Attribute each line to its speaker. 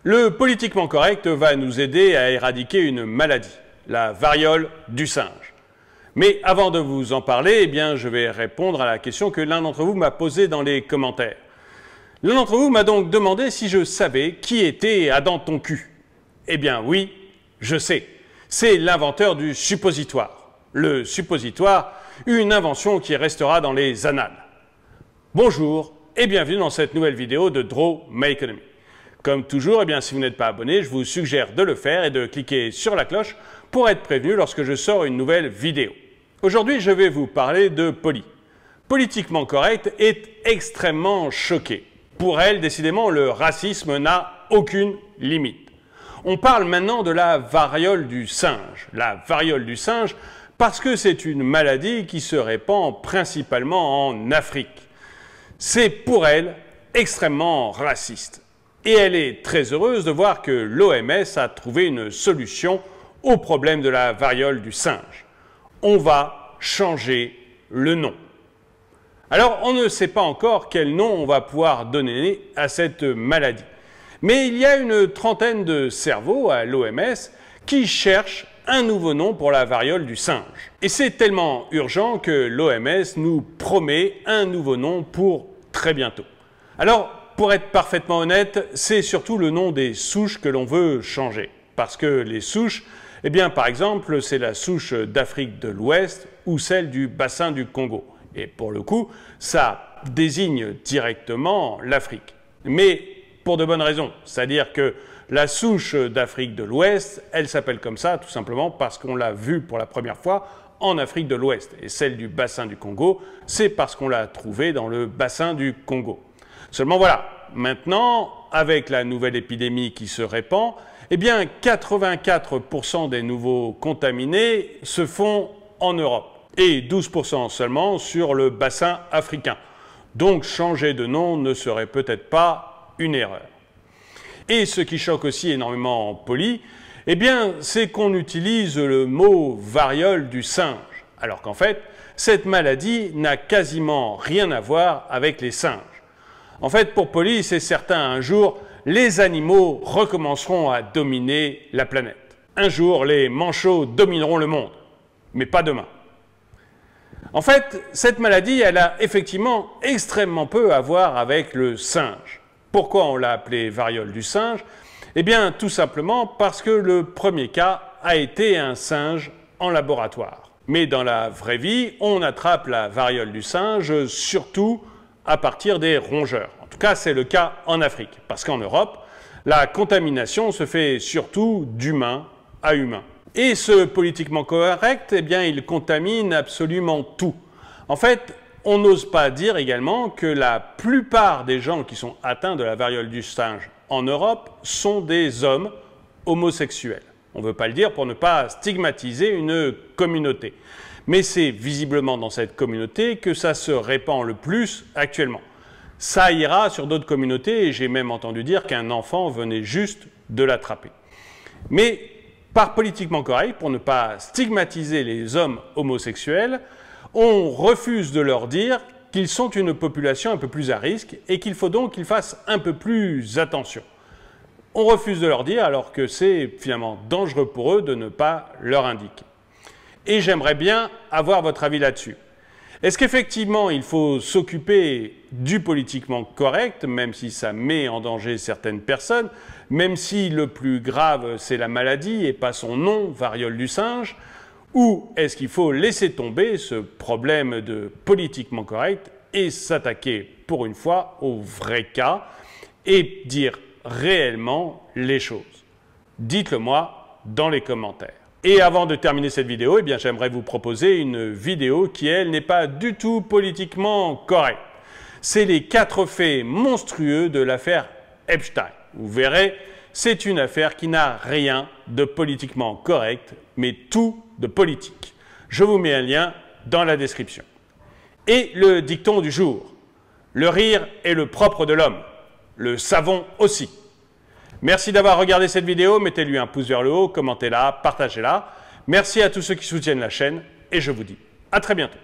Speaker 1: Le politiquement correct va nous aider à éradiquer une maladie, la variole du singe. Mais avant de vous en parler, je vais répondre à la question que l'un d'entre vous m'a posée dans les commentaires. L'un d'entre vous m'a donc demandé si je savais qui était Adam Tonku. Eh bien oui, je sais. C'est l'inventeur du suppositoire. Le suppositoire, une invention qui restera dans les annales. Bonjour et bienvenue dans cette nouvelle vidéo de Draw My Economy. Comme toujours, si vous n'êtes pas abonné, je vous suggère de le faire et de cliquer sur la cloche pour être prévenu lorsque je sors une nouvelle vidéo. Aujourd'hui, je vais vous parler de Polly. Politiquement correct est extrêmement choquée. Pour elle, décidément, le racisme n'a aucune limite. On parle maintenant de la variole du singe. La variole du singe parce que c'est une maladie qui se répand principalement en Afrique. C'est pour elle extrêmement raciste. Et elle est très heureuse de voir que l'OMS a trouvé une solution au problème de la variole du singe. On va changer le nom. Alors, on ne sait pas encore quel nom on va pouvoir donner à cette maladie. Mais il y a une trentaine de cerveaux à l'OMS qui cherchent un nouveau nom pour la variole du singe. Et c'est tellement urgent que l'OMS nous promet un nouveau nom pour très bientôt. Alors, pour être parfaitement honnête, c'est surtout le nom des souches que l'on veut changer. Parce que les souches, par exemple, c'est la souche d'Afrique de l'Ouest ou celle du bassin du Congo. Et pour le coup, ça désigne directement l'Afrique. Mais pour de bonnes raisons. C'est-à-dire que la souche d'Afrique de l'Ouest, elle s'appelle comme ça tout simplement parce qu'on l'a vue pour la première fois en Afrique de l'Ouest. Et celle du bassin du Congo, c'est parce qu'on l'a trouvée dans le bassin du Congo. Seulement voilà, maintenant, avec la nouvelle épidémie qui se répand, 84% des nouveaux contaminés se font en Europe et 12% seulement sur le bassin africain. Donc changer de nom ne serait peut-être pas une erreur. Et ce qui choque aussi énormément Polly, c'est qu'on utilise le mot variole du singe, alors qu'en fait, cette maladie n'a quasiment rien à voir avec les singes. En fait, pour Polly, c'est certain, un jour, les animaux recommenceront à dominer la planète. Un jour, les manchots domineront le monde, mais pas demain. En fait, cette maladie, elle a effectivement extrêmement peu à voir avec le singe. Pourquoi on l'a appelée variole du singe? Tout simplement parce que le premier cas a été un singe en laboratoire. Mais dans la vraie vie, on attrape la variole du singe surtout à partir des rongeurs. En tout cas, c'est le cas en Afrique, parce qu'en Europe, la contamination se fait surtout d'humain à humain. Et ce politiquement correct, il contamine absolument tout. En fait, on n'ose pas dire également que la plupart des gens qui sont atteints de la variole du singe en Europe sont des hommes homosexuels. On ne veut pas le dire pour ne pas stigmatiser une communauté. Mais c'est visiblement dans cette communauté que ça se répand le plus actuellement. Ça ira sur d'autres communautés et j'ai même entendu dire qu'un enfant venait juste de l'attraper. Mais par politiquement correct, pour ne pas stigmatiser les hommes homosexuels, on refuse de leur dire qu'ils sont une population un peu plus à risque et qu'il faut donc qu'ils fassent un peu plus attention. On refuse de leur dire alors que c'est finalement dangereux pour eux de ne pas leur indiquer. Et j'aimerais bien avoir votre avis là-dessus. Est-ce qu'effectivement il faut s'occuper du politiquement correct, même si ça met en danger certaines personnes, même si le plus grave c'est la maladie et pas son nom, variole du singe, ou est-ce qu'il faut laisser tomber ce problème de politiquement correct et s'attaquer pour une fois au vrai cas et dire réellement les choses? Dites-le moi dans les commentaires. Et avant de terminer cette vidéo, j'aimerais vous proposer une vidéo qui, elle, n'est pas du tout politiquement correcte. C'est les 4 faits monstrueux de l'affaire Epstein. Vous verrez, c'est une affaire qui n'a rien de politiquement correct, mais tout de politique. Je vous mets un lien dans la description. Et le dicton du jour: le rire est le propre de l'homme, le savon aussi. Merci d'avoir regardé cette vidéo, mettez-lui un pouce vers le haut, commentez-la, partagez-la. Merci à tous ceux qui soutiennent la chaîne et je vous dis à très bientôt.